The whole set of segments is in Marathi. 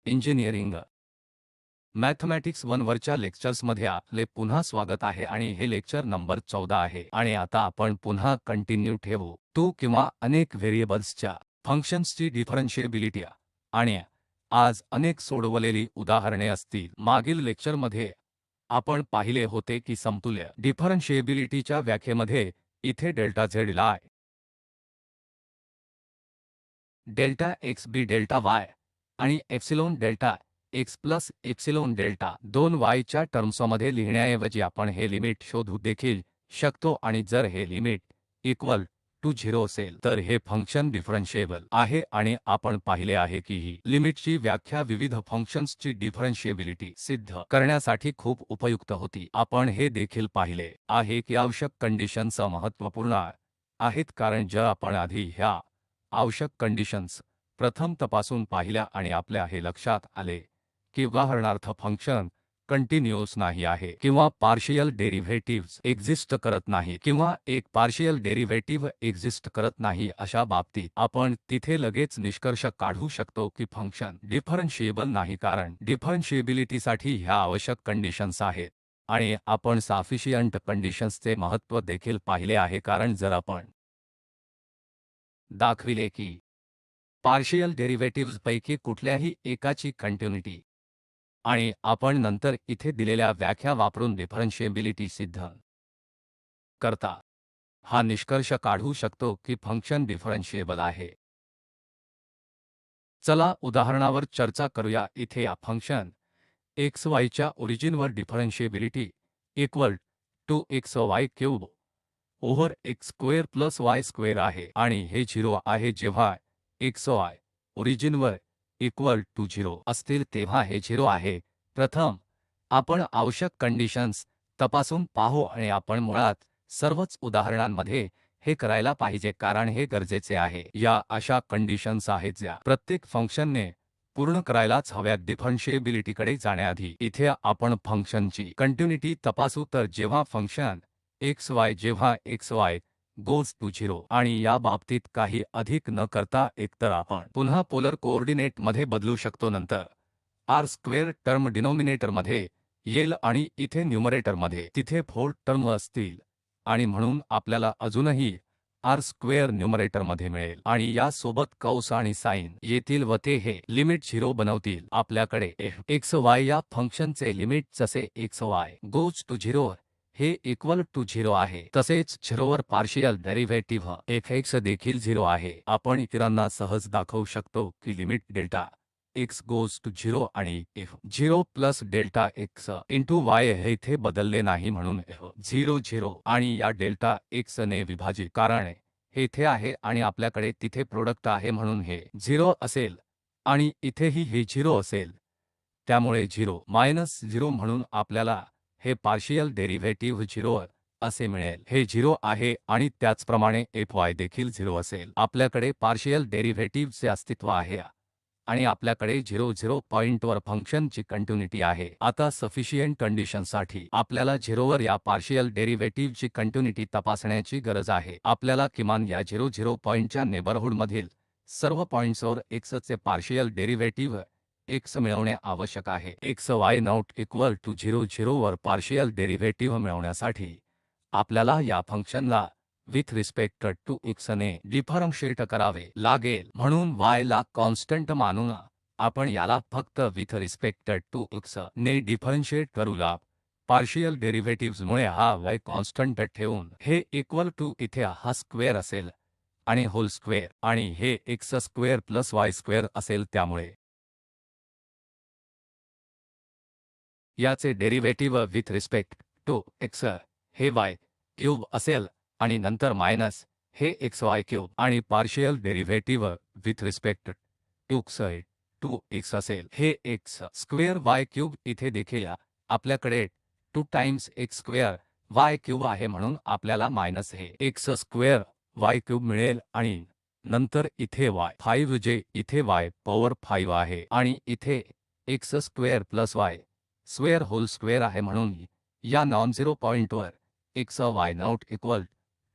इंजिनिअरिंग मॅथमॅटिक्स 1 वरच्या लेक्चर्समध्ये आपले पुन्हा स्वागत आहे आणि हे लेक्चर नंबर 14 आहे आणि आता आपण पुन्हा कंटिन्यू ठेवू टू किंवा अनेक व्हेरिएबल्सच्या फंक्शन्सची डिफरन्शिएबिलिटी आणि आज अनेक सोडवलेली उदाहरणे असतील। मागील लेक्चरमध्ये आपण पाहिले होते की समतुल्य डिफरन्शिएबिलिटीच्या व्याख्येमध्ये इथे डेल्टा z ला delta x b delta y आणि epsilon delta x plus epsilon delta 2 y च्या टर्म्समध्ये लिहिण्याऐवजी आपण हे लिमिट शोधू देखील शकतो आणि जर हे लिमिट इक्वल टू 0 असेल तर हे फंक्शन डिफरन्शिएबल आहे आणि आपण पाहिले आहे की ही लिमिटची व्याख्या विविध फंक्शन्सची डिफरन्शिएबिलिटी सिद्ध करण्यासाठी खूप उपयुक्त होती। आपण हे देखील पाहिले आहे की आवश्यक कंडिशन्स महत्त्वपूर्ण आहेत कारण जर आपण आधी ह्या आवश्यक कंडिशन्स प्रथम तपासून पाहिल्या आणि आपल्या हे लक्षात आले की उदाहरणार्थ फंक्शन कंटिन्यूअस नाही आहे किंवा पार्शियल डेरिव्हेटिव्हज एक्झिस्ट करत नाही किंवा एक पार्शियल डेरिव्हेटिव्ह एक्झिस्ट करत नाही, अशा बाबतीत आपण तिथे लगेच निष्कर्ष काढू शकतो की फंक्शन डिफरन्शिएबल नाही कारण डिफरन्शिएबिलिटीसाठी ह्या आवश्यक कंडिशन्स आहेत आणि आपण सफिशियंट कंडिशन्सचे महत्त्व देखील पाहिले आहे कारण जर आपण दाखविले की पार्शियल डेरिव्हेटिव्हज पैकी कुठल्याही एकाची कंटिन्यूटी आणि आपण नंतर इथे दिलेल्या व्याख्या वापरून डिफरन्शिएबिलिटी सिद्ध करता हा निष्कर्ष काढू शकतो की फंक्शन डिफरन्शिएबल आहे। चला उदाहरणावर चर्चा करूया। इथे या फंक्शन xy च्या ओरिजिनवर differentiability equal to xy cube over x square plus y square आहे आणि हे 0 आहे जेव्हा xy ओरिजिनवर इक्वल टू 0 असतील तेव्हा हे 0 आहे। प्रथम आपण आवश्यक कंडिशन्स तपासून पाहू आणि आपण मुळात सर्वच उदाहरणांमध्ये हे करायला पाहिजे कारण हे गरजेचे आहे। या अशा कंडिशन्स आहेत ज्या प्रत्येक फंक्शनने पूर्ण करायलाच हव्यात डिफरन्शिएबिलिटीकडे जाण्याआधी। इथे आपण फंक्शनची कंटिन्यूटी तपासू तर जेव्हा फंक्शन जेव्हा xy गोज टू 0 आणि या बाबतीत काही अधिक न करता एकतर आपण पुन्हा पोलर कोऑर्डिनेट मध्ये बदलू शकतो, नंतर r स्क्वेअर टर्म डिनॉमिनेटरमध्ये येईल आणि इथे न्यूमरेटरमध्ये तिथे 4 टर्म असतील आणि म्हणून आपल्याला अजूनही r स्क्वेअर न्यूमरेटरमध्ये मिळेल आणि या सोबत कौस आणि साइन येतील व ते हे लिमिट 0 बनवतील। आपल्याकडे fxy या फंक्शनचे लिमिट जसे xy गोज टू 0 हे इक्वल टू 0 आहे तसेच 0 वर पार्शियल डेरिव्हेटिव्ह fx देखील 0 आहे। आपण इतरांना सहज दाखवू शकतो की limit delta x goes to 0 आणि f0 plus delta x into y हे इथे बदलले नाही म्हणून f0 0 आणि या डेल्टा x ने विभाजित कारण हे इथे आहे आणि आपल्याकडे तिथे प्रोडक्ट आहे म्हणून हे 0 असेल आणि इथेही हे 0 असेल त्यामुळे 0 मायनस 0 म्हणून आपल्याला हे पार्शियल डेरिव्हेटिव्ह 0 असे मिळेल। हे 0 आहे आणि त्याचप्रमाणे fy देखील 0 असेल। आपल्याकडे पार्शियल डेरिव्हेटिव्हचे अस्तित्व आहे आणि आपल्याकडे 0 0 पॉइंटवर फंक्शनची कंटिन्यूटी आहे। आता सफिशियंट कंडिशनसाठी आपल्याला 0 वर या पार्शियल डेरिव्हेटिव्हची कंटिन्यूटी तपासण्याची गरज आहे। आपल्याला किमान या 0 0 पॉइंटच्या नेबरहूडमधील सर्व पॉइंट्सवर x चे पार्शियल डेरिव्हेटिव्ह x मिळवणे आवश्यक आहे। xy नॉट इक्वल टू 0 0 वर पार्शियल डेरिव्हेटिव्ह मिळवण्यासाठी आपल्याला या फंक्शनला विथ रिस्पेक्ट टू x ने डिफरन्शिएट करावे लागेल म्हणून y ला कॉन्स्टंट मानून आपण याला फक्त विथ रिस्पेक्ट टू x ने डिफरन्शिएट करूया। पार्शियल डेरिव्हेटिव्हजमुळे हा y कॉन्स्टंट ठेवून हे इक्वल टू इथे हा स्क्वेअर असेल आणि होल स्क्वेअर आणि हे x square plus y square असेल त्यामुळे याचे derivative with respect to x हे y क्यूब असेल आणि नंतर मायनस हे xy क्यूब आणि partial derivative with respect to x असेल हे x स्क्वेअर y क्यूब। इथे देखील आपल्याकडे 2 times x square y cube आहे म्हणून आपल्याला मायनस हे x स्क्वेअर y क्यूब मिळेल आणि नंतर इथे y5 जे इथे y पॉवर 5 आहे आणि इथे x square plus y square whole square आहे म्हणून या नॉन झिरो पॉइंटवर xy नॉट इक्वल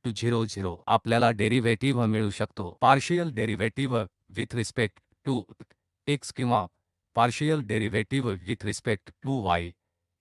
टू 0 0 आपल्याला डेरिव्हेटिव्ह मिळू शकतो partial derivative with respect to x किंवा partial derivative with respect to y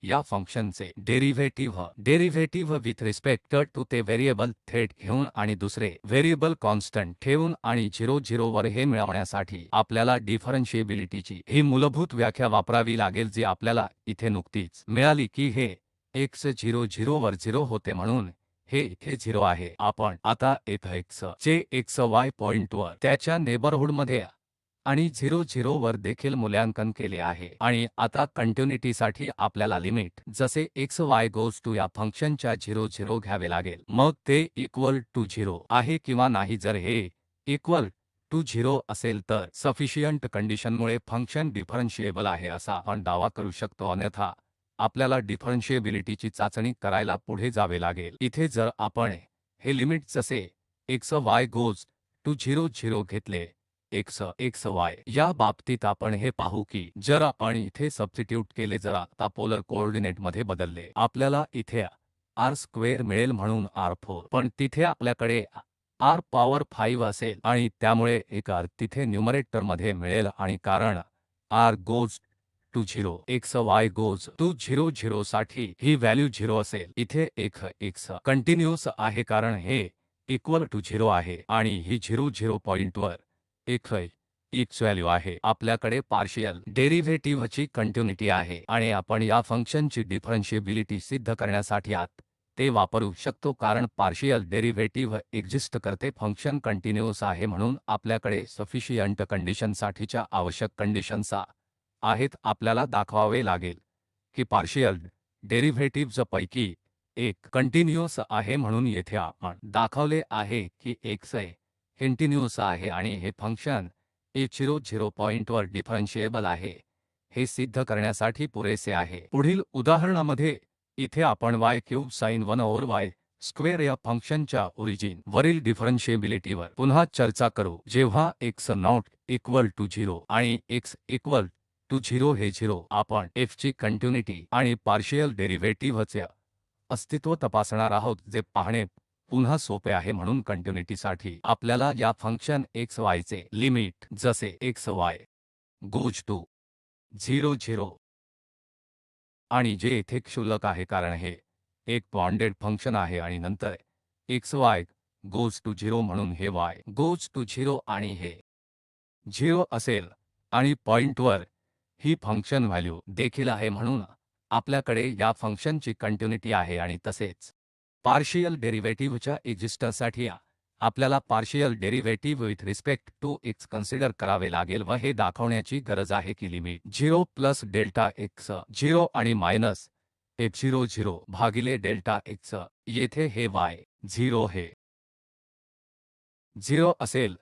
या फंक्शनचे डेरिव्हेटिव्ह विथ रिस्पेक्ट टू ते व्हेरिएबल थेट घेऊन आणि दुसरे व्हेरिएबल कॉन्स्टंट ठेवून आणि 0 वर हे मिळवण्यासाठी आपल्याला डिफरन्शिएबिलिटीची ही मूलभूत व्याख्या वापरावी लागेल जी आपल्याला इथे नुकतीच मिळाली की हे x 0 वर 0 होते म्हणून हे इथे 0 आहे. आपण आता fx चे xy पॉइंटवर त्याच्या नेबरहूडमध्ये आणि 0 वर देखील मूल्यांकन केले आहे आणि आता कंटिन्युटीसाठी आपल्याला लिमिट जसे xy गोज टू या फंक्शनच्या 0 घ्यावे लागेल. मग ते इक्वल टू 0 आहे किंवा नाही. जर हे इक्वल टू 0 असेल तर सफिशियंट कंडिशनमुळे फंक्शन डिफरन्शिएबल आहे असा आपण दावा करू शकतो. अन्यथा आपल्याला डिफरन्शिएबिलिटीची चाचणी करायला पुढे जावे लागेल. इथे जर आपण हे लिमिट जसे xy गोज टू 0 घेतले xy या बाबतीत आपण हे पाहू की जर आपण इथे सबस्टिट्यूट केले जर आता पोलर कोऑर्डिनेटमध्ये बदलले आपल्याला इथे r स्क्वेअर मिळेल म्हणून r4 पण तिथे आपल्याकडे r पॉवर 5 असेल आणि त्यामुळे एक r तिथे न्यूमरेटरमध्ये मिळेल आणि कारण r goes to 0 xy goes to 0 साठी ही व्हॅल्यू 0 असेल. इथे x कंटिन्यूअस आहे कारण हे इक्वल टू 0 आहे आणि ही 0 पॉइंटवर x व्हॅल्यू आहे. आपल्याकडे पार्शियल डेरिव्हेटिव्हची कंटिन्युटी आहे आणि आपण या फंक्शनची डिफरन्शिएबिलिटी सिद्ध करण्यासाठी आत ते वापरू शकतो कारण पार्शियल डेरिव्हेटिव्ह एक्झिस्ट करते. फंक्शन कंटिन्यूअस आहे म्हणून आपल्याकडे सफिशियंट कंडिशनसाठीच्या आवश्यक कंडिशन्स आहेत. आपल्याला दाखवावे लागेल की पार्शियल डेरिव्हेटिव्हज पैकी एक कंटिन्यूअस आहे म्हणून येथे आपण दाखवले आहे की x कंटिन्यूअस आहे आणि हे फंक्शन 0 पॉइंटवर डिफरन्शिएबल आहे. हे सिद्ध करण्यासाठी पुरेसे आहे. पुढील उदाहरणामध्ये इथे आपण y cube sign 1 over y square या फंक्शनच्या ओरिजिन वरील डिफरन्शिएबिलिटीवर पुन्हा चर्चा करू. जेव्हा x नॉट इक्वल टू 0 आणि x इक्वल टू 0 हे 0 आपण f ची कंटिन्युटी आणि पार्शियल डेरिव्हेटिव्हचे अस्तित्व तपासणार आहोत जे पाहणे पुन्हा सोपे आहे. म्हणून कंटिन्युटीसाठी आपल्याला या फंक्शन xy चे लिमिट जसे xy गोज टू 0 आणि जे येथे क्षुल्लक आहे कारण हे एक बाउंडेड फंक्शन आहे आणि नंतर xy गोज टू 0 म्हणून हे y गोज टू 0 आणि हे 0 असेल आणि पॉइंटवर ही फंक्शन व्हॅल्यू देखील आहे म्हणून आपल्याकडे या फंक्शनची कंटिन्युटी आहे आणि तसेच पार्शियल डेरिव्हेटिव्हच्या एक्झिस्टन्ससाठी आपल्याला partial derivative with respect to x consider करावे लागेल व हे दाखवण्याची गरज आहे की लिमिट 0 प्लस डेल्टा x 0 आणि मायनस f0 भागिले डेल्टा x येथे हे y 0 हे 0 असेल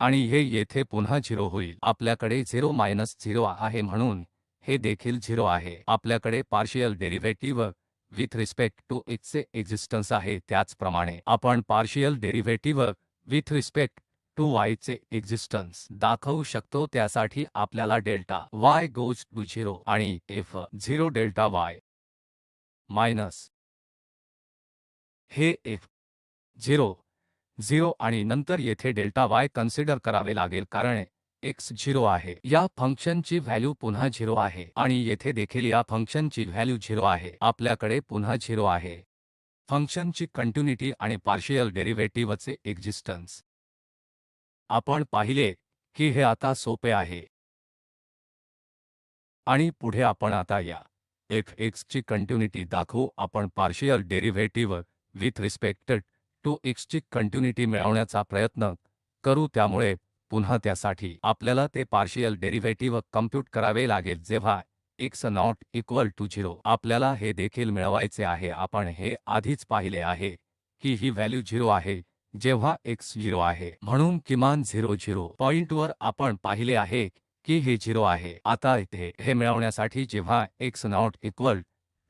आणि हे येथे पुन्हा 0 होईल. आपल्याकडे 0 मायनस 0 आहे म्हणून हे देखील 0 आहे. आपल्याकडे partial derivative with respect to x चे एक्झिस्टन्स आहे. त्याचप्रमाणे आपण partial derivative with respect to y चे एक्झिस्टन्स दाखवू शकतो. त्यासाठी आपल्याला डेल्टा y गोज टू 0 आणि f0 डेल्टा y मायनस हे f0 आणि नंतर येथे डेल्टा y कन्सिडर करावे लागेल कारण x 0 आहे. या फंक्शनची व्हॅल्यू पुन्हा 0 आहे आणि येथे देखील या फंक्शनची व्हॅल्यू 0 आहे. आपल्याकडे पुन्हा 0 आहे. फंक्शनची कंटिन्युटी आणि पार्शियल डेरिव्हेटिव्हचे एक्झिस्टन्स आपण पाहिले की हे आता सोपे आहे आणि पुढे आपण आता या fx ची कंटिन्युटी दाखवू. आपण partial derivative with respect to x ची कंटिन्युटी मिळवण्याचा प्रयत्न करू. त्यामुळे पुन्हा त्यासाठी आपल्याला ते पार्शियल डेरिव्हेटिव्ह कम्प्यूट करावे लागेल. जेव्हा x नॉट इक्वल टू 0 आपल्याला हे देखील मिळवायचे आहे. आपण हे आधीच पाहिले आहे की ही व्हॅल्यू 0 आहे जेव्हा x 0 आहे म्हणून किमान 0 पॉइंटवर आपण पाहिले आहे की हे 0 आहे. आता इथे हे मिळवण्यासाठी जेव्हा x नॉट इक्वल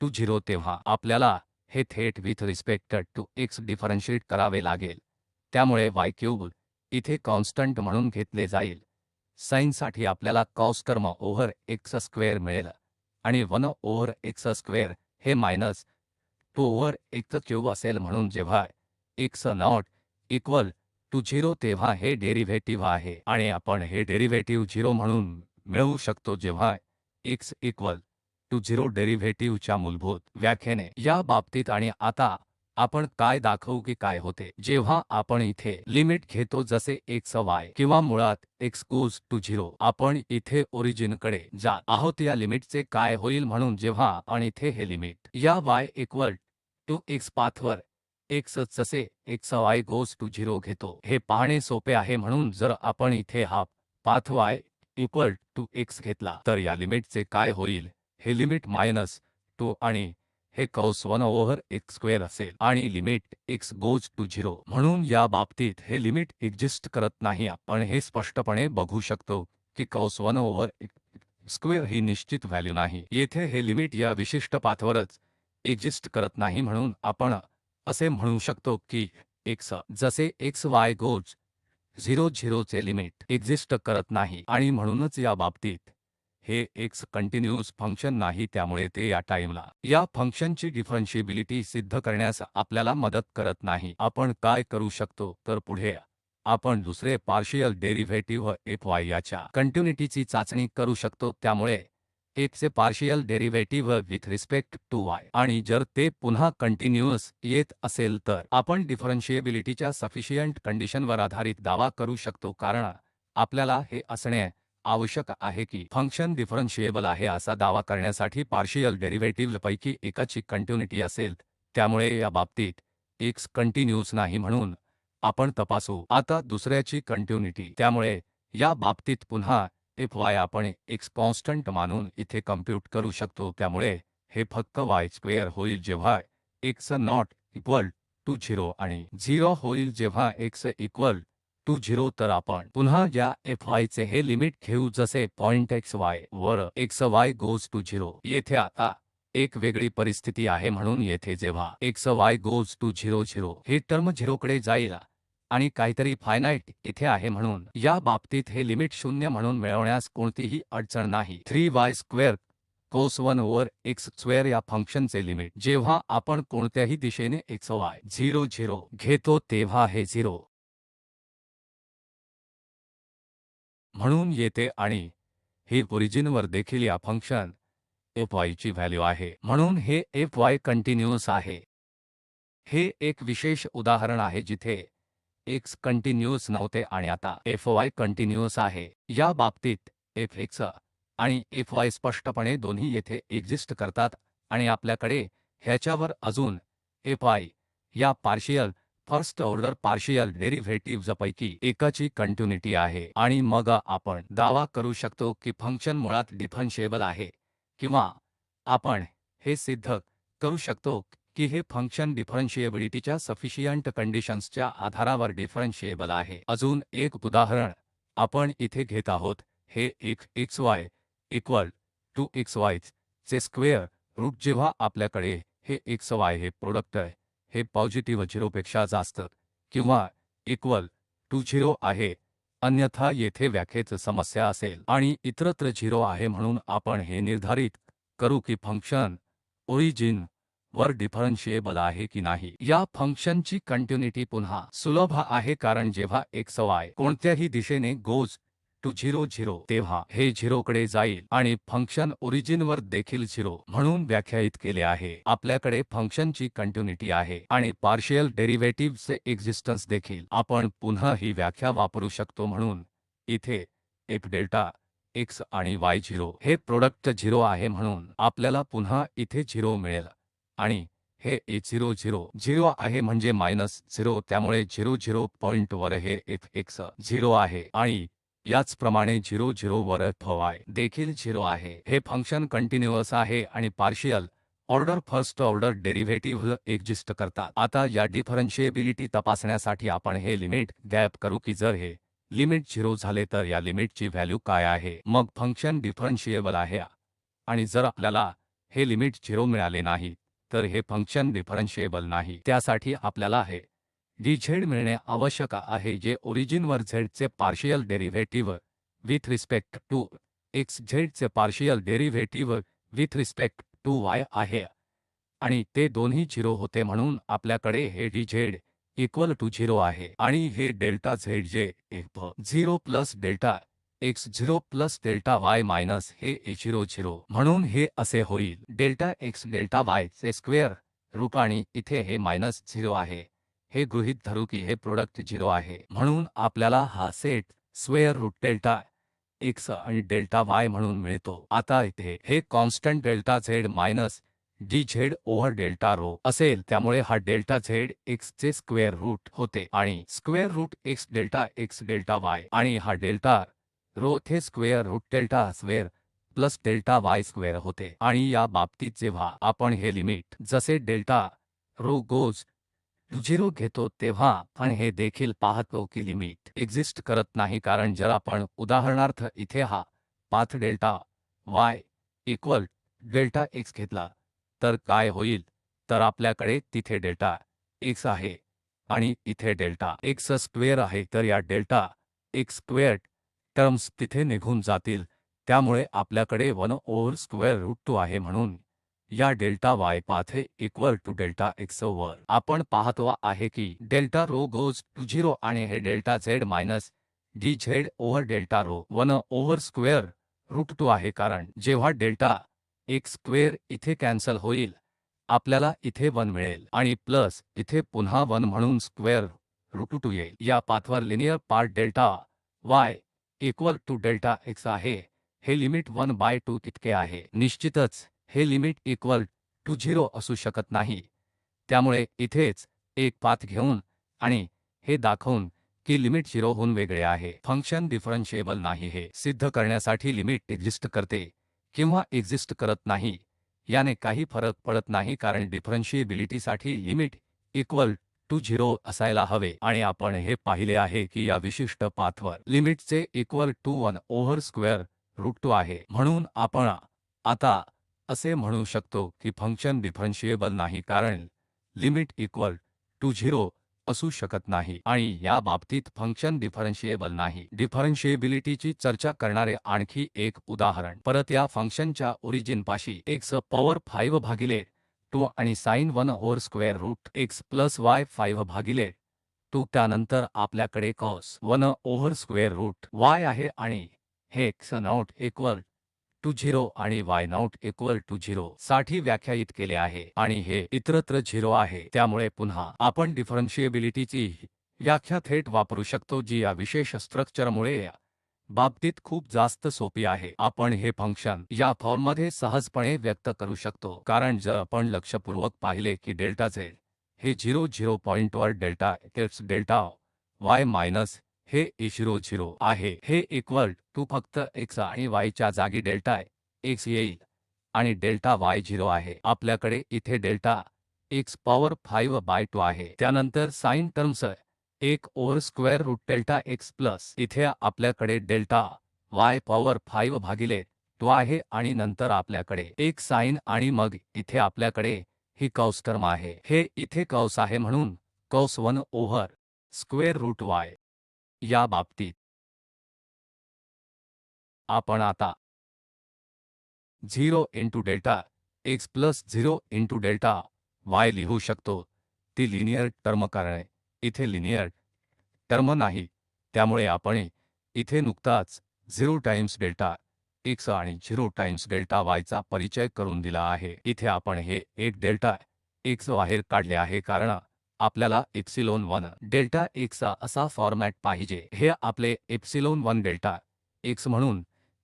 टू 0 तेव्हा आपल्याला हे थेट with respect to x differentiate करावे लागेल. त्यामुळे y क्यूब इथे कॉन्स्टंट म्हणून घेतले जाईल. साइनसाठी आपल्याला cos term over x square मिळेल आणि 1 ओव्हर x स्क्वेअर हे मायनस 2 ओव्हर x क्यूब असेल. म्हणून जेव्हा x नॉट इक्वल टू 0 तेव्हा हे डेरिव्हेटिव्ह आहे आणि आपण हे डेरिव्हेटिव्ह 0 म्हणून मिळवू शकतो. जेव्हा x इक्वल टू 0 डेरिव्हेटिव्हच्या मूलभूत व्याख्येने या बाबतीत. आणि आता आपण काय दाखवू की काय होते जेव्हा आपण इथे लिमिट घेतो जसे x y किंवा मुळात x गोज टू 0. आपण इथे ओरिजिनकडे जात आहोत. या लिमिटचे काय होईल म्हणून जेव्हा आपण इथे हे लिमिट या y इक्वल टू x पाथवर x जसे x y गोज टू 0 घेतो हे पाहणे सोपे आहे. म्हणून जर आपण इथे हा path y equal to x घेतला तर या लिमिटचे काय होईल, हे लिमिट -2 आणि हे कॉस 1 ओव्हर x स्क्वेअर असेल आणि लिमिट x गोज टू 0. म्हणून या बाबतीत हे लिमिट एक्झिस्ट करत नाही. आपण हे स्पष्टपणे बघू शकतो की कॉस 1 ओव्हर x स्क्वेअर ही निश्चित व्हॅल्यू नाही. येथे हे लिमिट या विशिष्ट पाथवरच एक्झिस्ट करत नाही. म्हणून आपण असे म्हणू शकतो की x जसे x y गोज 0 0 चे लिमिट एक्झिस्ट करत नाही आणि म्हणूनच या बाबतीत हे x कंटिन्यूअस फंक्शन नाही. त्यामुळे ते या टाइमला या फंक्शनची डिफरन्शिएबिलिटी सिद्ध करण्यास आपल्याला मदत करत नाही. आपण काय करू शकतो तर पुढे आपण दुसरे पार्शियल डेरिव्हेटिव्ह fy याच्या कंटिन्युइटीची चाचणी करू शकतो. त्यामुळे x चे partial derivative with respect to y आणि जर ते पुन्हा कंटिन्यूअस येत असेल तर आपण डिफरन्शिएबिलिटीच्या सफिशियंट कंडिशनवर आधारित दावा करू शकतो. कारण आपल्याला हे असणे आवश्यक आहे की फंक्शन डिफरन्शिएबल आहे. असा दावा करण्यासाठी पार्शियल डेरिव्हेटिव्हपैकी एकाची कंटिन्युइटी असेल. त्यामुळे या बाबतीत x कंटिन्यूअस नाही म्हणून आपण तपासू आता दुसऱ्याची कंटिन्युइटी. त्यामुळे या बाबतीत पुन्हा fy आपण x कॉन्स्टंट मानून इथे कम्प्यूट करू शकतो. त्यामुळे हे फक्त y स्क्वेअर होईल जेव्हा x नॉट इक्वल टू 0 आणि 0 होईल जेव्हा x इक्वल टू 0. तर आपण पुन्हा या fy चे हे लिमिट घेऊ जसे पॉइंट x y वर x y गोज टू 0. येथे आता एक वेगळी परिस्थिती आहे. म्हणून येथे जेव्हा x y गोज टू 0 0 ही टर्म 0 कडे जाईल आणि काहीतरी फायनाईट इथे आहे. म्हणून या बाबतीत हे लिमिट 0 म्हणून मिळवण्यास कोणतीही अडचण नाही. 3y स्क्वेअर कोस 1 ओव्हर x स्क्वेअर या फंक्शनचे लिमिट जेव्हा आपण कोणत्याही दिशेने x y 0 0 घेतो तेव्हा हे 0 म्हणून येते आणि ही ओरिजिनवर देखील या फंक्शन fy ची व्हॅल्यू आहे. म्हणून हे fy कंटिन्यूअस आहे. हे एक विशेष उदाहरण आहे जिथे x कंटिन्यूअस नव्हते आणि आता fy कंटिन्यूअस आहे. या बाबतीत fx आणि fy स्पष्टपणे दोन्ही येथे एक्झिस्ट करतात आणि आपल्याकडे ह्याच्यावर अजून fy या पार्शियल फर्स्ट ऑर्डर पार्शियल डेरिव्हेटिव्हजपैकी एकाची कंटिन्युइटी आहे. आणि मग आपण दावा करू शकतो की फंक्शन मुळात डिफरन्शिएबल आहे किंवा आपण हे सिद्ध करू शकतो की हे फंक्शन डिफरन्शिएबिलिटीच्या सफिशियंट कंडिशन्सच्या आधारावर डिफरन्शिएबल आहे. अजून एक उदाहरण आपण इथे घेत आहोत. हे xy इक्वल टू xy चे स्क्वेअर रूट जेव्हा आपल्याकडे हे xy हे प्रोडक्ट हे पॉझिटिव्ह 0 पेक्षा जास्त किंवा इक्वल टू 0 आहे. अन्यथा येथे व्याख्येत समस्या असेल आणि इतरत्र 0 आहे. म्हणून आपण हे निर्धारित करू की फंक्शन ओरिजिन वर डिफरन्शिएबल आहे की नाही. या फंक्शनची कंटिन्युइटी पुन्हा सुलभ आहे कारण जेव्हा xy कोणत्याही दिशेने गोज टू 0 0 तेव्हा हे 0 कडे जाईल आणि फंक्शन ओरिजिनवर देखील 0 म्हणून व्याख्यायित केले आहे. आपल्याकडे फंक्शनची कंटिन्युइटी आहे आणि पार्शियल डेरिव्हेटिव्हचे एक्झिस्टन्स देखील. आपण पुन्हा ही व्याख्या वापरू शकतो. म्हणून इथे f डेल्टा x आणि y 0 हे प्रोडक्ट 0 आहे. म्हणून आपल्याला पुन्हा इथे 0 मिळेल आणि हे a0 0 0 आहे म्हणजे -0. त्यामुळे 0 0 पॉइंटवर हे fx 0 आहे आणि याचप्रमाणे 0 0 वर fy देखील 0 आहे. हे फंक्शन कंटिन्यूअस आहे आणि partial order first order derivative exist करतात. आता या डिफरन्शिएबिलिटी तपासण्यासाठी आपण हे लिमिट गॅप करू की जर हे लिमिट 0 झाले तर या लिमिटची व्हॅल्यू काय आहे. मग फंक्शन डिफरन्शिएबल आहे आणि जर आपल्याला हे लिमिट 0 मिळाले नाही तर हे फंक्शन डिफरन्शिएबल नाही. त्यासाठी आपल्याला हे dz मिळणे आवश्यक आहे जे ओरिजिनवर z चे partial derivative with respect to x z चे partial derivative with respect to y आहे आणि ते दोन्ही 0 होते. म्हणून आपल्याकडे हे dz इक्वल टू 0 आहे आणि हे डेल्टा z जे f 0 plus delta x0 plus delta y minus हे a0 0 म्हणून हे असे होईल डेल्टा x डेल्टा y चे स्क्वेअर रूट आणि इथे हे मायनस 0 आहे हे गृहीत धरू की हे प्रोडक्ट 0 आहे म्हणून आपल्याला हा set square root delta x आणि डेल्टा y म्हणून मिळतो। आता इथे हे constant delta z minus dz over delta rho असेल त्यामुळे हा डेल्टा z x चे स्क्वेअर रूट होते आणि square root x delta y आणि हा डेल्टा रो थे square root delta square plus delta y square होते आणि या बाबतीत जेव्हा आपण हे लिमिट जसे डेल्टा रो गोज 0 घेतो तेव्हा आपण हे देखील पाहतो की लिमिट एक्झिस्ट करत नाही कारण जर आपण उदाहरणार्थ इथे हा path delta y equal delta x घेतला तर काय होईल तर आपल्याकडे तिथे डेल्टा x आहे आणि इथे डेल्टा x स्क्वेअर आहे तर या डेल्टा x स्क्वेअर टर्म्स तिथे निघून जातील त्यामुळे आपल्याकडे 1 ओव्हर स्क्वेअर रूट 2 आहे म्हणून या delta y path equal to delta x वर आपण पाहतो आहे की डेल्टा रो गोज टू 0 आणि हे delta z minus dz over delta rho 1 over square root 2 आहे कारण जेव्हा डेल्टा x स्क्वेअर इथे कॅन्सल होईल आपल्याला इथे 1 मिळेल आणि प्लस इथे पुन्हा 1 म्हणून स्क्वेअर रूट 2 येईल या पाथवर linear part delta y equal to delta x आहे हे लिमिट 1/2 इतके आहे निश्चितच हे लिमिट इक्वल टू 0 असू शकत नाही त्यामुळे इथेच एक पाथ घेऊन आणि हे दाखवून की लिमिट 0 होऊन वेगळे आहे फंक्शन डिफरन्शिएबल नाही हे सिद्ध करण्यासाठी लिमिट एक्झिस्ट करते किंवा एक्झिस्ट करत नाही याने काही फरक पडत नाही कारण डिफरन्शिएबिलिटीसाठी लिमिट इक्वल टू 0 असायला हवे आणि आपण हे पाहिले आहे की या विशिष्ट पाथवर लिमिटचे equal to 1 over square root 2 आहे म्हणून आपण आता असे म्हणू शकतो की फंक्शन डिफरन्शिएबल नाही कारण लिमिट इक्वल टू 0 असू शकत नाही आणि या बाबतीत फंक्शन डिफरन्शिएबल नाही डिफरन्शिएबिलिटीची चर्चा करणारे आणखी एक उदाहरण परत या फंक्शनच्या ओरिजिन पाशी x पॉवर 5 भागिले 2 आणि sin 1 over square root x plus y 5 भागिले 2 त्यानंतर आपल्याकडे cos 1 over square root y आहे आणि हे x नॉट इक्वल टू 0 आणि y नॉट इक्वल टू 0 साठी व्याख्यायित केले आहे आणि हे इतरत्र 0 आहे त्यामुळे पुन्हा आपण डिफरन्शिएबिलिटीची व्याख्या थेट वापरू शकतो जी या विशेष स्ट्रक्चरमुळे या बाबतीत खूप जास्त सोपी आहे आपण हे फंक्शन या फॉर्ममध्ये सहजपणे व्यक्त करू शकतो कारण जर आपण लक्षपूर्वक पाहिले की डेल्टा z हे 0 पॉइंटवर delta x delta y minus हे a0 0 आहे हे इक्वल टू फक्त x आणि y च्या जागी डेल्टा x येईल आणि डेल्टा y 0 आहे आपल्याकडे इथे डेल्टा x पॉवर 5/2 आहे त्यानंतर sine terms 1 over square root delta x plus इथे आपल्याकडे डेल्टा y पॉवर 5 भागिले 2 आहे आणि नंतर आपल्याकडे एक साइन आणि मग इथे आपल्याकडे ही कॉस टर्म आहे हे इथे कॉस आहे म्हणून cos 1 over square root y या बाबतीत आपण आता 0 into delta x plus 0 into delta y लिहू शकतो ती लिनियर टर्म कारण इथे लिनियर टर्म नाही त्यामुळे आपण इथे नुकताच 0 टाइम्स डेल्टा x आणि 0 टाइम्स डेल्टा y चा परिचय करून दिला आहे इथे आपण हे एक डेल्टा x बाहेर काढले आहे कारण आपल्याला एप्सिलॉन 1 डेल्टा x असा फॉर्मॅट पाहिजे हे आपले एप्सिलॉन 1 डेल्टा x म्हणून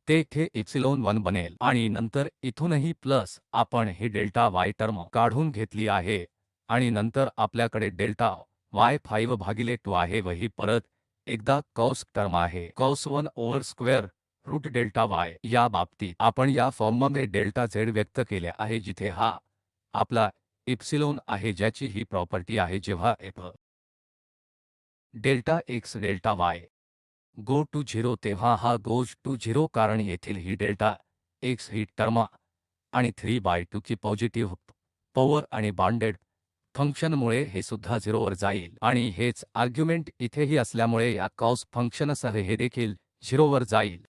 ते इथे एप्सिलॉन 1 बनेल आणि नंतर इथूनही प्लस आपण ही डेल्टा y टर्म काढून घेतली आहे आणि नंतर आपल्याकडे डेल्टा y 5 भागिले 2 आहे व ही परत एकदा कॉस टर्म आहे cos 1 over square root delta y या बाबतीत आपण या फॉर्ममध्ये डेल्टा z व्यक्त केले आहे जिथे हा आपला एप्सिलॉन आहे ज्याची ही प्रॉपर्टी आहे जेव्हा f delta x delta y go to 0 तेव्हा हा गोज टू 0 कारण येथील ही डेल्टा x ही टर्म आणि 3/2 की पॉझिटिव्ह पॉवर आणि बाउंडेड फंक्शनमुळे हे सुद्धा 0 वर जाईल आणि हेच आर्ग्युमेंट इथेही असल्यामुळे या कॉस फंक्शनसह हे देखील 0 वर जाईल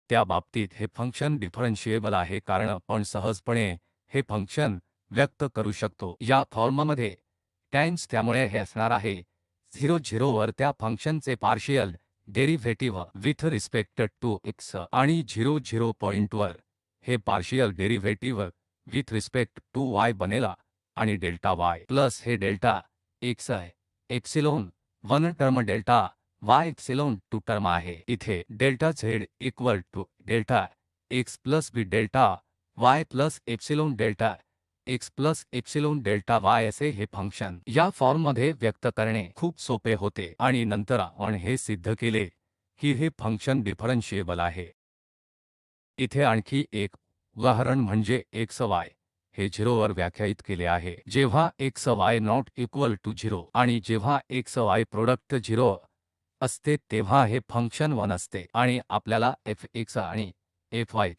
त्या बाबतीत हे फंक्शन डिफरन्शिएबल आहे कारण आपण सहजपणे हे फंक्शन व्यक्त करू शकतो या फॉर्ममध्ये टाइम्स त्यामुळे हे असणार आहे 00 वर त्या फंक्शनचे partial derivative with respect to x आणि 00 पॉइंटवर हे partial derivative with respect to y बनेल आणि डेल्टा y प्लस हे डेल्टा x आहे epsilon 1 term delta y epsilon 2 term आहे इथे delta z equal to delta x plus b delta y plus epsilon delta x plus epsilon delta y असे हे फंक्शन या फॉर्ममध्ये व्यक्त करणे खूप सोपे होते आणि नंतर आपण हे सिद्ध केले की हे फंक्शन डिफरन्शिएबल आहे। इथे आणखी एक उदाहरण म्हणजे x y हे 0 वर व्याख्यायित केले आहे जेव्हा x y not equal to 0 आणि जेव्हा x y प्रोडक्ट 0 असते तेव्हा हे फंक्शन 1 असते आणि आपल्याला f x आणि f y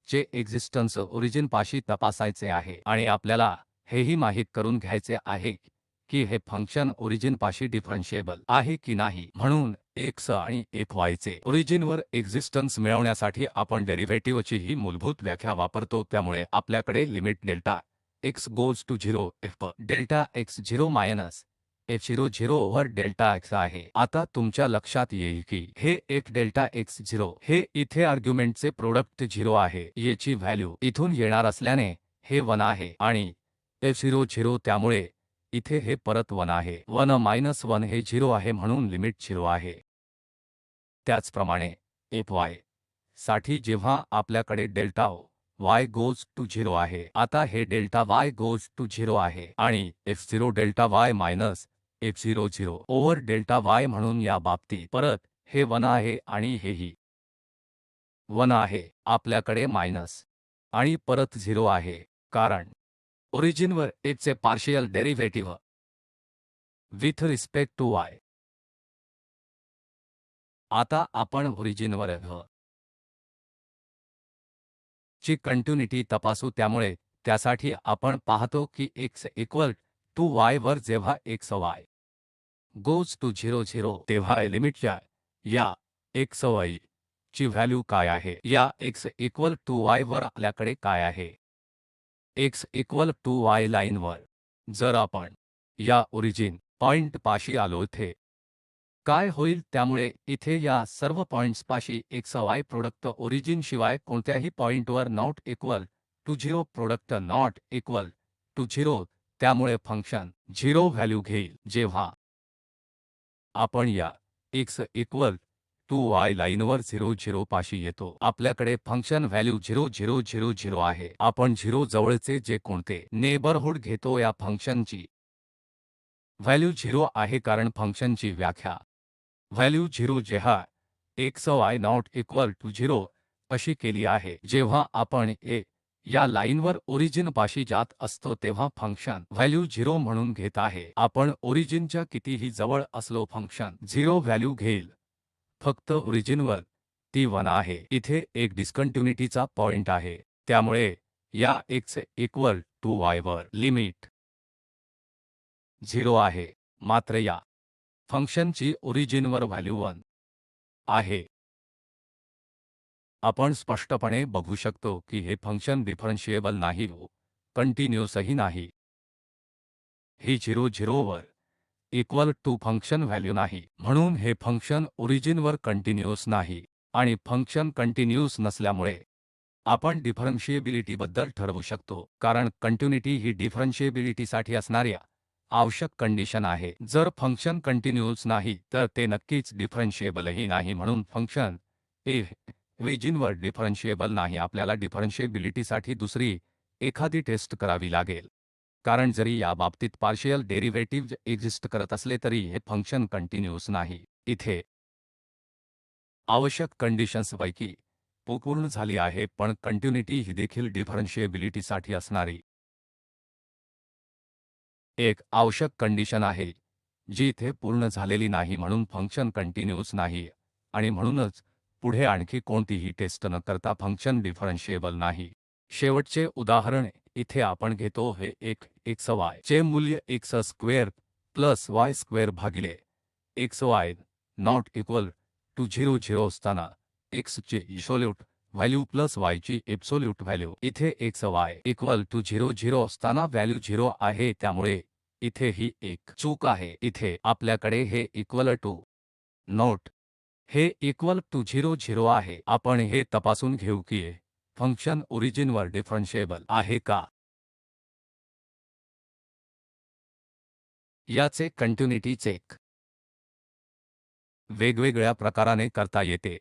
चे एक्झिस्टन्स ओरिजिन पाशी तपासायचे आहे आणि आपल्याला हेही माहित करून घ्यायचे आहे की हे फंक्शन ओरिजिन पाशी डिफरन्शिएबल आहे की नाही। म्हणून x आणि fy चे ओरिजिनवर एक्झिस्टन्स मिळवण्यासाठी आपण डेरिव्हेटिव्हची ही मूलभूत व्याख्या वापरतो त्यामुळे आपल्याकडे limit delta x goes to 0 f delta x 0 minus f0 0 over delta x आहे। आता तुमच्या लक्षात येईल की हे f डेल्टा x 0 हे इथे आर्ग्युमेंटचे प्रोडक्ट 0 आहे याची व्हॅल्यू इथून येणार असल्याने हे 1 आहे आणि f0 0 त्यामुळे इथे हे परत 1 आहे 1 मायनस 1 हे 0 आहे म्हणून लिमिट 0 आहे। त्याचप्रमाणे fy साठी जेव्हा आपल्याकडे डेल्टा y गोज टू 0 आहे आता हे डेल्टा y गोज टू 0 आहे आणि f0 delta y minus f0 0 over delta y म्हणून या बाबतीत परत हे 1 आहे आणि हेही 1 आहे आपल्याकडे मायनस आणि परत 0 आहे कारण ओरिजिनवर f चे partial derivative with respect to y। आता आपण ओरिजिनवर f ची कंटिन्युटी तपासू त्यामुळे त्यासाठी आपण पाहतो की x इक्वल टू y वर जेव्हा x y गोज टू 0 0 तेव्हा लिमिटच्या या x y ची व्हॅल्यू काय आहे या x इक्वल टू y वर आपल्याकडे काय आहे x इक्वल टू y लाईनवर जर आपण या ओरिजिन पॉइंट पाशी आलो इथे काय होईल त्यामुळे इथे या सर्व पॉइंट्स पाशी x y प्रोडक्ट ओरिजिन शिवाय कोणत्याही पॉइंटवर not equal to 0 product not equal to 0 त्यामुळे फंक्शन 0 व्हॅल्यू घेईल जेव्हा आपण या x इक्वल टू y लाईनवर 0 0 पाशी येतो आपल्याकडे फंक्शन व्हॅल्यू 0 0 0 0 आहे आपण 0 जवळचे जे कोणते नेबरहुड घेतो या फंक्शनची व्हॅल्यू 0 आहे कारण फंक्शनची व्याख्या व्हॅल्यू 0 जेव्हा x y not equal to 0 अशी केली आहे जेव्हा आपण a या लाईनवर ओरिजिन पाशी जात असतो तेव्हा फंक्शन व्हॅल्यू 0 म्हणून घेत आहे आपण ओरिजिनच्या कितीही जवळ असलो फंक्शन 0 व्हॅल्यू घेईल फक्त ओरिजिनवर ती 1 आहे इथे एक डिस्कंटिन्युटीचा पॉइंट आहे त्यामुळे या x इक्वल टू y वर लिमिट 0 आहे मात्र या फंक्शनची ओरिजिनवर व्हॅल्यू 1 आहे। आपण स्पष्टपणे बघू शकतो की हे फंक्शन डिफरन्शिएबल नाही कंटिन्यूसही नाही ही 0 0 वर इक्वल टू फंक्शन व्हॅल्यू नाही म्हणून हे फंक्शन ओरिजिनवर कंटिन्यूस नाही आणि फंक्शन कंटिन्यूस नसल्यामुळे आपण डिफरन्शिएबिलिटी बद्दल ठरवू शकतो कारण कंटिन्युटी ही डिफरन्शिएबिलिटीसाठी असणारी आवश्यक कंडिशन आहे जर फंक्शन कंटिन्यूस नाही तर ते नक्कीच डिफरन्शिएबलही नाही म्हणून फंक्शन ओरिजिनवर डिफरन्शिएबल नाही आपल्याला डिफरन्शिएबिलिटीसाठी दुसरी एखादी टेस्ट करावी लागेल कारण जरी या बाबतीत पार्शियल डेरिव्हेटिव्ह एक्झिस्ट करत असले तरी हे फंक्शन कंटिन्यूस नाही इथे आवश्यक कंडिशन्सपैकी पूर्ण झाली आहे पण कंटिन्युटी ही देखील डिफरन्शिएबिलिटीसाठी असणारी एक आवश्यक कंडिशन आहे जी इथे पूर्ण झालेली नाही म्हणून फंक्शन कंटिन्यूस नाही आणि म्हणूनच पुढे आणखी कोणतीही टेस्ट न करता फंक्शन डिफरन्शिएबल नाही। शेवटचे उदाहरण इथे आपण घेतो हे एक x y चे मूल्य x square plus y square भागिले x y not equal to 0 0 असताना x चे इब्सोल्यूट व्हॅल्यू प्लस y ची एब्सोल्यूट व्हॅल्यू इथे x y इक्वल टू 0 0 असताना व्हॅल्यू 0 आहे त्यामुळे इथे ही एक चूक आहे. इथे आपल्याकडे हे इक्वल टू नोट हे इक्वल टू 0 आहे. आपण हे तपासून घेऊ की हे फंक्शन ओरिजिनवर डिफरन्शिएबल आहे का? याचे कंटिन्युटी चेक वेगवेगळ्या प्रकाराने करता येते.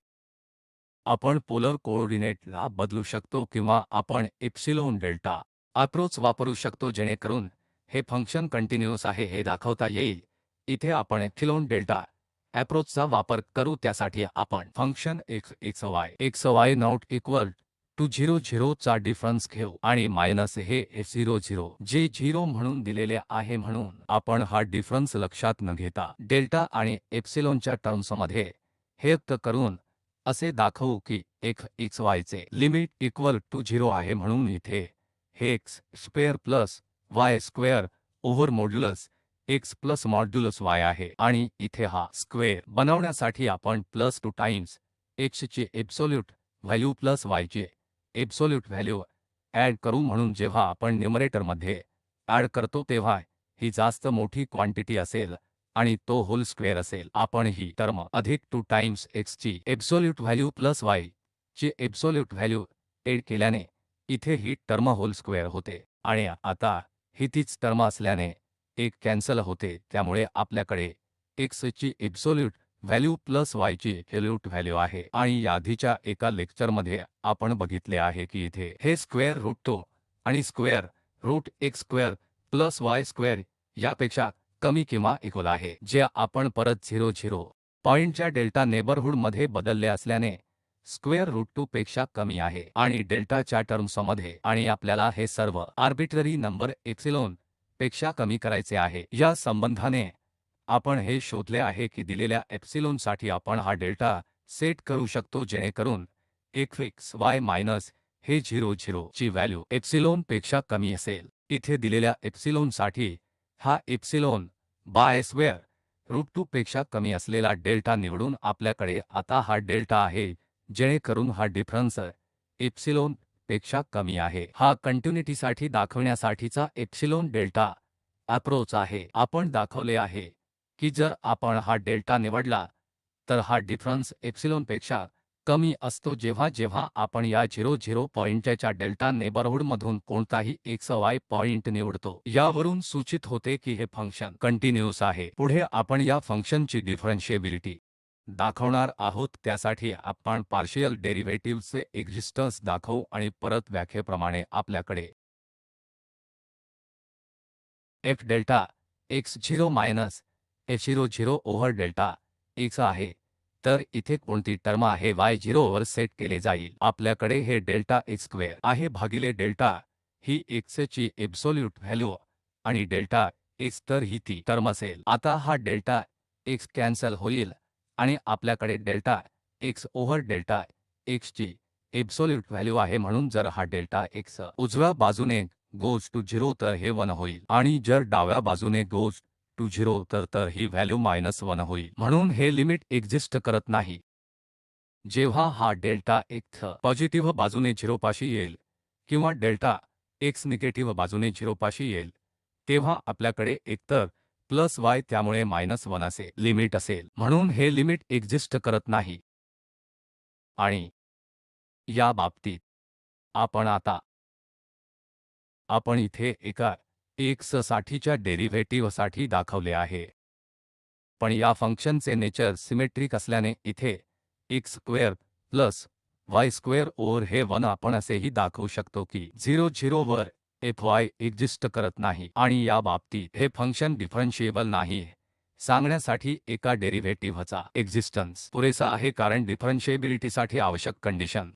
आपण पोलर कोऑर्डिनेटला बदलू शकतो किंवा आपण एप्सिलॉन डेल्टा अप्रोच वापरू शकतो जेणेकरून हे फंक्शन कंटिन्यूअस आहे हे दाखवता येईल. इथे आपण एप्सिलॉन डेल्टा अप्रोचचा वापर करू. त्यासाठी आपण function x y not equal to 0 चा डिफरन्स घेऊ आणि मायनस हे f00 जे 0 म्हणून दिलेले आहे. म्हणून आपण हा डिफरन्स लक्षात न घेता डेल्टा आणि एप्सिलॉनच्या टर्म्समध्ये हे व्यक्त करून असे दाखवू की x y चे लिमिट इक्वल टू 0 आहे. म्हणून इथे हे x square plus y square over modulus x plus modulus y आहे आणि इथे हा स्क्वेअर बनवण्यासाठी आपण प्लस 2 टाइम्स x ची एब्सोल्यूट व्हॅल्यू प्लस y ची एब्सोल्यूट व्हॅल्यू ॲड करू. म्हणून जेव्हा आपण न्यूमरेटरमध्ये ॲड करतो तेव्हा ही जास्त मोठी क्वांटिटी असेल आणि तो होल स्क्वेअर असेल. आपण ही टर्म अधिक 2 टाइम्स x ची एब्सोल्यूट व्हॅल्यू प्लस y ची एब्सोल्यूट व्हॅल्यू ॲड केल्याने इथे ही टर्म होल स्क्वेअर होते आणि आता ही तीच टर्म असल्याने एक कॅन्सल होते. त्यामुळे आपल्याकडे x ची एब्सोल्यूट व्हॅल्यू प्लस y ची एब्सोल्यूट व्हॅल्यू आहे. आणि याआधीच्या एका लेक्चरमध्ये आपण बघितले आहे की इथे हे स्क्वेअर रूट 2 आणि square root x square plus y square यापेक्षा कमी किंवा इक्वल आहे. जे आपण परत 0 पॉइंटच्या डेल्टा नेबरहूडमध्ये बदलले असल्याने स्क्वेअर रूट 2 पेक्षा कमी आहे आणि डेल्टाच्या टर्म्समध्ये आणि आपल्याला हे सर्व आर्बिट्ररी नंबर एप्सिलॉन पेक्षा कमी करायचे आहे. या संबंधाने आपण हे शोधले आहे की दिलेल्या एप्सिलॉनसाठी आपण हा डेल्टा सेट करू शकतो जेणेकरून x y मायनस हे 0 ची व्हॅल्यू एप्सिलॉन पेक्षा कमी असेल. इथे दिलेल्या एप्सिलॉनसाठी हा एप्सिलॉन बाय स्क्वेअर रूट 2 पेक्षा कमी असलेला डेल्टा निवडून आपल्याकडे आता हा डेल्टा आहे जेणेकरून हा डिफरन्स एप्सिलॉन पेक्षा कमी आहे. हा कंटिन्युटीसाठी दाखवण्यासाठीचा एप्सिलॉन डेल्टा अप्रोच आहे. आपण दाखवले आहे की जर आपण हा डेल्टा निवडला तर हा डिफरन्स एप्सिलॉनपेक्षा कमी असतो जेव्हा जेव्हा आपण या 0 पॉइंटच्या डेल्टा नेबरहूडमधून कोणताही x y पॉइंट निवडतो. यावरून सूचित होते की हे फंक्शन कंटिन्यूअस आहे. पुढे आपण या फंक्शनची डिफरन्शिएबिलिटी दाखवणार आहोत. त्यासाठी आपण पार्शियल डेरिव्हेटिव्हचे एक्झिस्टन्स दाखवू आणि परत व्याख्येप्रमाणे आपल्याकडे f delta x0 minus f00 over delta x आहे. तर इथे कोणती टर्म आहे y0 वर सेट केले जाईल. आपल्याकडे हे डेल्टा x स्क्वेअर आहे भागिले डेल्टा ही x ची एब्सोल्यूट व्हॅल्यू आणि डेल्टा x तर ही ती टर्म असेल. आता हा डेल्टा x कॅन्सल होईल आणि आपल्याकडे delta x over delta x ची एब्सोल्यूट व्हॅल्यू आहे. म्हणून जर हा डेल्टा x उजव्या बाजूने गोज टू 0 तर हे 1 होईल आणि जर डाव्या बाजूने गोज टू 0 तर ही व्हॅल्यू -1 होईल. म्हणून हे लिमिट एक्झिस्ट करत नाही. जेव्हा हा डेल्टा x पॉझिटिव्ह बाजूने 0 पाशी येईल किंवा डेल्टा x निगेटिव्ह बाजूने 0 पाशी येईल तेव्हा आपल्याकडे एकतर प्लस y त्यामुळे -1 असे लिमिट असेल. म्हणून हे लिमिट एक्झिस्ट करत नाही. आणि या बाबतीत आपण आता आपण इथे एका x साठीच्या डेरिव्हेटिव्हसाठी दाखवले आहे. पण या फंक्शनचे नेचर सिमेट्रिक असल्याने इथे x square plus y square over हे 1 आपण असेही दाखवू शकतो की 0 वर fy एक्झिस्ट करत नाही आणि या बाबतीत हे फंक्शन डिफरन्शिएबल नाही सांगण्यासाठी एका डेरिव्हेटिव्हचा एक्झिस्टन्स पुरेसा आहे. कारण डिफरन्शिएबिलिटीसाठी आवश्यक कंडिशन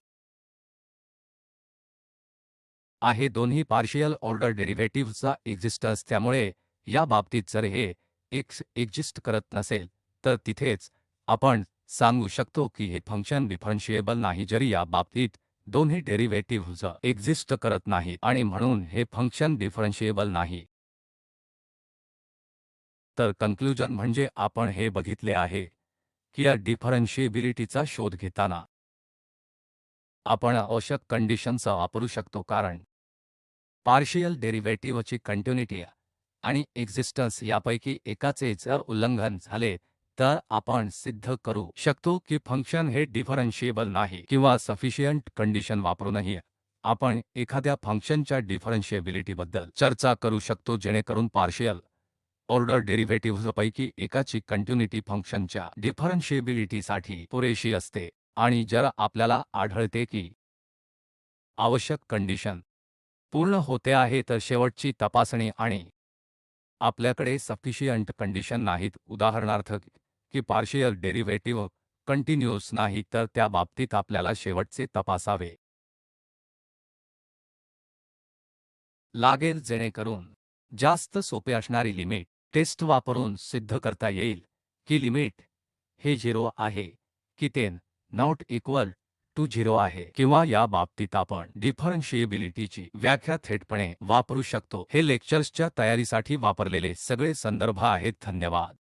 आहे दोन्ही पार्शियल ऑर्डर डेरिव्हेटिव्हचा एक्झिस्टन्स. त्यामुळे या बाबतीत जर हे x एक्झिस्ट करत नसेल तर तिथेच आपण सांगू शकतो की हे फंक्शन डिफरन्शिएबल नाही. जरी या बाबतीत दोन्ही डेरिव्हेटिव्हज एक्झिस्ट करत नाहीत आणि म्हणून हे फंक्शन डिफरन्शिएबल नाही. तर कन्क्लूजन म्हणजे आपण हे बघितले आहे की या डिफरन्शिएबिलिटीचा शोध घेताना आपण आवश्यक कंडिशन्स वापरू शकतो. कारण पार्शियल डेरिव्हेटिव्हची कंटिन्युटी आणि एक्झिस्टन्स यापैकी एकाचे जर उल्लंघन झाले तर आपण सिद्ध करू शकतो की फंक्शन हे डिफरन्शिएबल नाही किंवा सफिशियंट कंडिशन वापरूनही आपण एखाद्या फंक्शनच्या डिफरन्शिएबिलिटीबद्दल चर्चा करू शकतो जेणेकरून पार्शियल ऑर्डर डेरिव्हेटिव्हजपैकी एकाची कंटिन्युटी फंक्शनच्या डिफरन्शिएबिलिटीसाठी पुरेशी असते आणि जर आपल्याला आढळते की आवश्यक कंडिशन पूर्ण होते आहे तर शेवटची तपासणी आणि आपल्याकडे सफिशियंट कंडिशन नाहीत उदाहरणार्थ की पार्शियल डेरिव्हेटिव्ह कंटिन्यूअस नाही तर त्या बाबतीत आपल्याला शेवटचे तपासावे लागेल जेणेकरून जास्त सोपे असणारी लिमिट टेस्ट वापरून सिद्ध करता येईल की लिमिट हे 0 आहे की ते नॉट इक्वल टू 0 आहे किंवा या बाबतीत आपण डिफरन्शिएबिलिटीची व्याख्या थेटपणे वापरू शकतो. हे लेक्चर्सच्या तयारीसाठी वापरलेले सगळे संदर्भ आहेत. धन्यवाद.